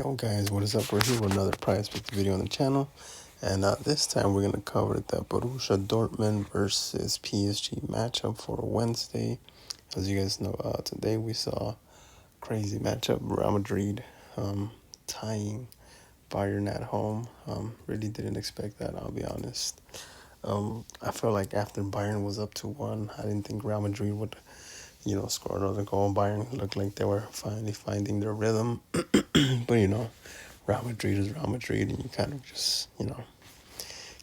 Yo guys, what is up? We're here with another PrizePicks video on the channel, and this time we're going to cover the Borussia Dortmund versus PSG matchup for Wednesday. As you guys know, today we saw a crazy matchup, Real Madrid tying Bayern at home. Really didn't expect that, I'll be honest. I felt like after Bayern was up to 1, I didn't think Real Madrid would, score another goal. Bayern looked like they were finally finding their rhythm. But Real Madrid is Real Madrid, and you kind of just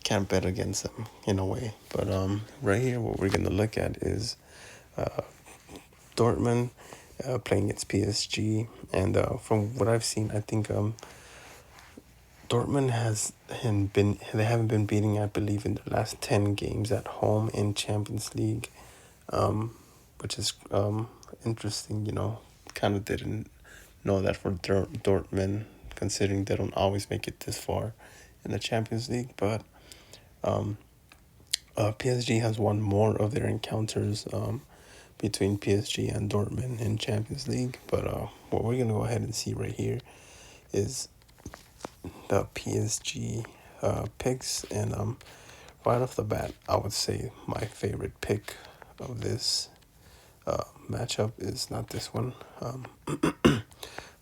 can't bet against them in a way. But right here, what we're gonna look at is Dortmund playing against PSG, and from what I've seen, I think Dortmund they haven't been beating, I believe, in the last 10 games at home in Champions League, which is interesting. Kind of didn't know that for Dortmund, considering they don't always make it this far in the Champions League. But PSG has won more of their encounters between PSG and Dortmund in Champions League. But what we're gonna go ahead and see right here is the PSG picks, and right off the bat, I would say my favorite pick of this matchup is not this one.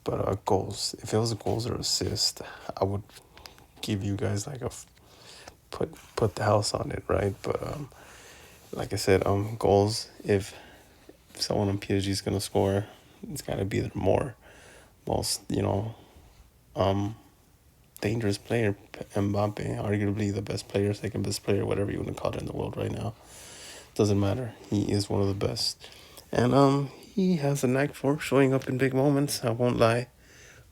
But goals. If it was goals or assist, I would give you guys like put the house on it, right? But like I said, goals. If someone on PSG is gonna score, it's gotta be the most dangerous player, Mbappe, arguably the best player, second best player, whatever you want to call it in the world right now. Doesn't matter. He is one of the best, and he has a knack for showing up in big moments. I won't lie.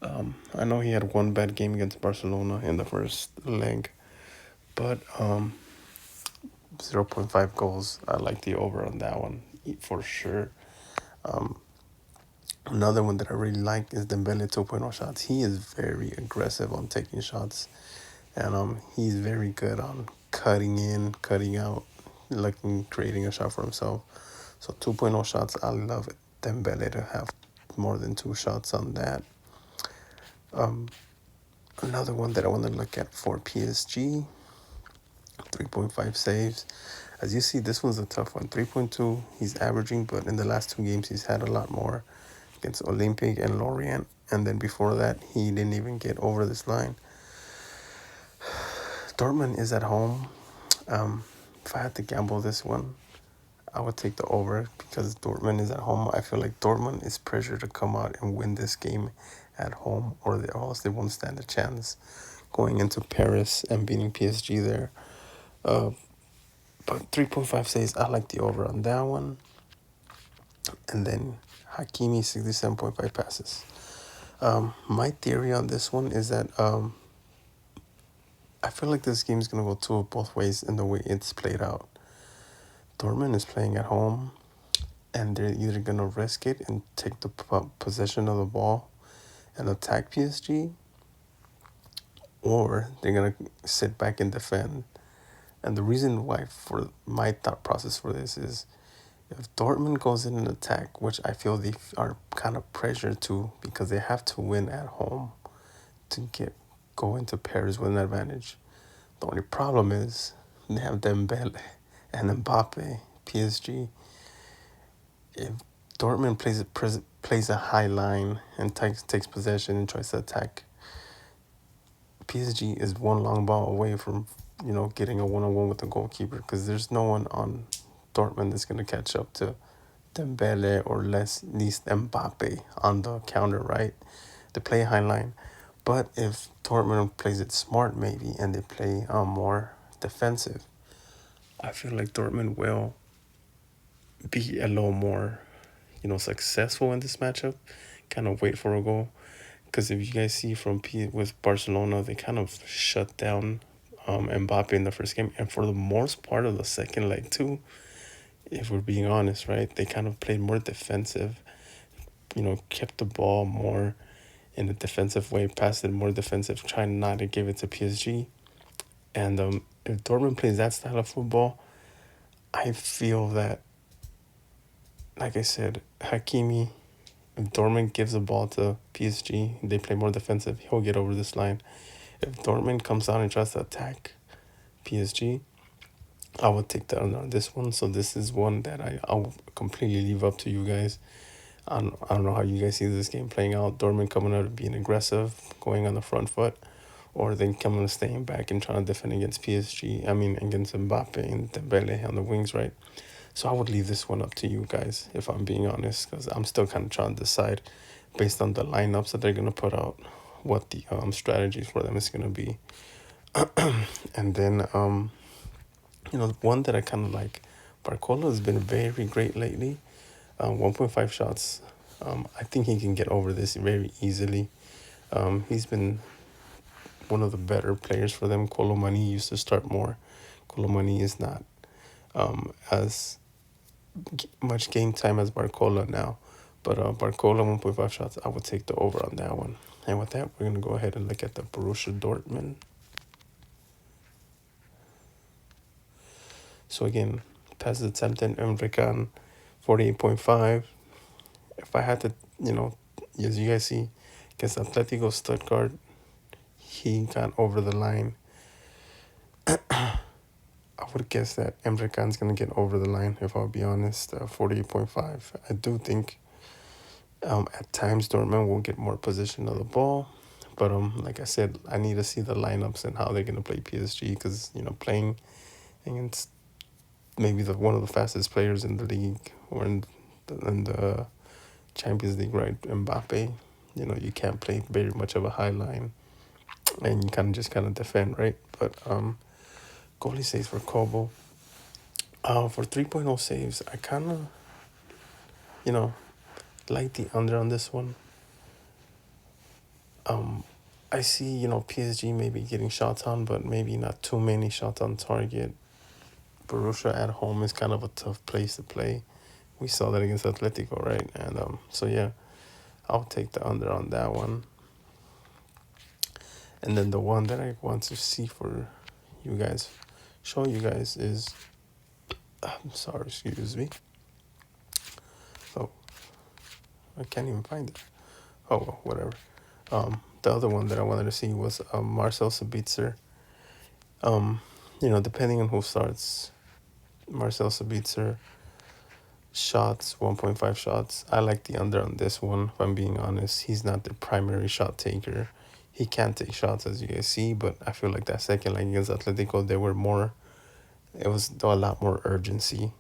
I know he had one bad game against Barcelona in the first leg, but 0.5 goals. I like the over on that one for sure. Another one that I really like is Dembele 2.0 shots. He is very aggressive on taking shots, and he's very good on cutting in, cutting out, creating a shot for himself. So 2.0 shots, I love it. Dembele to have more than 2 shots on that. Another one that I want to look at for PSG, 3.5 saves. As you see, this one's a tough one. 3.2, he's averaging, but in the last 2 games, he's had a lot more against Olympique and Lorient. And then before that, he didn't even get over this line. Dortmund is at home. If I had to gamble this one, I would take the over because Dortmund is at home. I feel like Dortmund is pressured to come out and win this game at home, or else they won't stand a chance going into Paris and beating PSG there. But 3.5 says I like the over on that one. And then Hakimi, 67.5 passes. My theory on this one is that I feel like this game is going to go both ways in the way it's played out. Dortmund is playing at home, and they're either going to risk it and take the possession of the ball and attack PSG, or they're going to sit back and defend. And the reason why, for my thought process for this, is if Dortmund goes in an attack, which I feel they are kind of pressured to because they have to win at home to go into Paris with an advantage. The only problem is they have Dembele and Mbappe, PSG. If Dortmund plays a high line and takes possession and tries to attack, PSG is one long ball away from getting a one-on-one with the goalkeeper, because there's no one on Dortmund that's going to catch up to Dembele or least Mbappe on the counter, right? They play a high line. But if Dortmund plays it smart maybe and they play more defensive, I feel like Dortmund will be a little more, successful in this matchup. Kind of wait for a goal. Because if you guys see with Barcelona, they kind of shut down Mbappe in the first game. And for the most part of the second leg too, if we're being honest, right? They kind of played more defensive, kept the ball more in a defensive way, passed it more defensive, trying not to give it to PSG. And if Dortmund plays that style of football, I feel that, like I said, Hakimi If Dortmund gives the ball to PSG, they play more defensive, he'll get over this line. If Dortmund comes out and tries to attack PSG, I would take the under on this one. So this is one that I'll completely leave up to you guys. I don't know how you guys see this game playing out. Dortmund coming out and being aggressive, going on the front foot, or they coming and staying back and trying to defend against PSG. I mean, against Mbappe and Dembele on the wings, right? So I would leave this one up to you guys, if I'm being honest, because I'm still kind of trying to decide based on the lineups that they're going to put out what the strategies for them is going to be. And then, one that I kind of like, Barcola has been very great lately. 1.5 shots. I think he can get over this very easily. He's been one of the better players for them. Colomani used to start more. Colomani is not as much game time as Barcola now. But Barcola 1.5 shots, I would take the over on that one. And with that, we're going to go ahead and look at the Borussia Dortmund. So again, pass attempt in Emre 48.5. If I had to, as you guys see, against Atletico Stuttgart, he got over the line. I would guess that Emre Can's going to get over the line, if I'll be honest. 48.5. I do think at times Dortmund will get more possession of the ball. But like I said, I need to see the lineups and how they're going to play PSG because, playing against maybe one of the fastest players in the league or in the Champions League, right? Mbappe, you can't play very much of a high line and you kind of defend, right? But goalie saves for Kobo. For 3.0 saves, I kind of, like the under on this one. I see, PSG maybe getting shots on, but maybe not too many shots on target. Borussia at home is kind of a tough place to play. We saw that against Atletico, right? And so yeah, I'll take the under on that one. And then the one that I want to see for you guys, show you guys is, I'm sorry, excuse me. So I can't even find it. Oh, well, whatever. The other one that I wanted to see was Marcel Sabitzer. Depending on who starts, Marcel Sabitzer, shots, 1.5 shots. I like the under on this one, if I'm being honest. He's not the primary shot taker. He can take shots, as you guys see, but I feel like that second leg against Atletico, it was a lot more urgency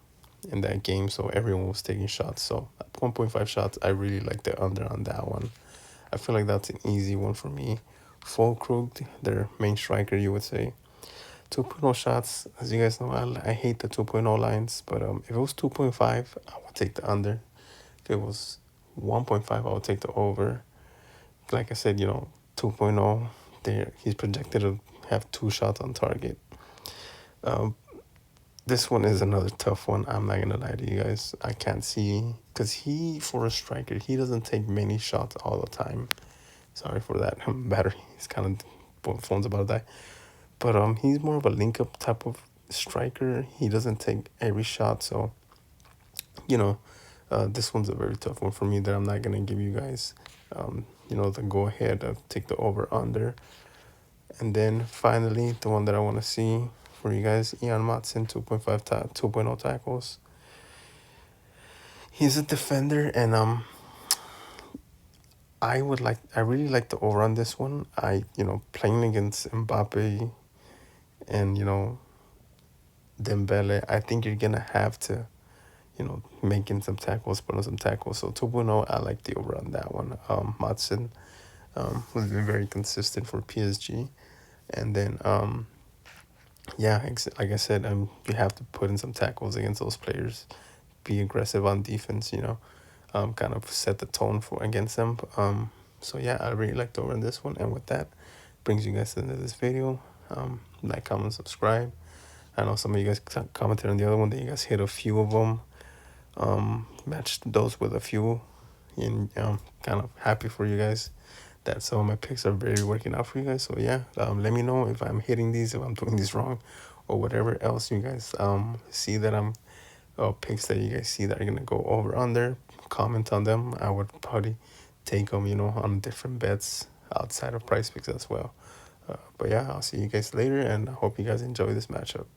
in that game, so everyone was taking shots. So 1.5 shots, I really like the under on that one. I feel like that's an easy one for me. Fulkrug, their main striker, you would say. 2.0 shots, as you guys know, I hate the 2.0 lines, but if it was 2.5, I would take the under. If it was 1.5, I would take the over. Like I said, 2.0, he's projected to have 2 shots on target. This one is another tough one. I'm not going to lie to you guys. I can't see, because for a striker, he doesn't take many shots all the time. Sorry for that. Battery is phone's about to die. But he's more of a link-up type of striker. He doesn't take every shot, so, this one's a very tough one for me that I'm not going to give you guys, the go-ahead of take the over-under. And then, finally, the one that I want to see for you guys, Ian Matson, 2.0 tackles. He's a defender, and I really like the over on this one. Playing against Mbappe and, Dembele, I think you're going to have to, making some tackles, put on some tackles. So 2.0, I like the over on that one. Matson, who's been very consistent for PSG. And then, like I said, you have to put in some tackles against those players. Be aggressive on defense, kind of set the tone for against them. So yeah, I really like the over on this one. And with that, brings you guys to the end of this video. Like, comment, subscribe. I know some of you guys commented on the other one that you guys hit a few of them. Matched those with a few. And kind of happy for you guys that some of my picks are very working out for you guys. So yeah, let me know if I'm hitting these, if I'm doing these wrong, or whatever else you guys see that I'm picks that you guys see that are gonna go over under. comment on them, I would probably take them, on different bets outside of Price Picks as well. But yeah, I'll see you guys later, and I hope you guys enjoy this matchup.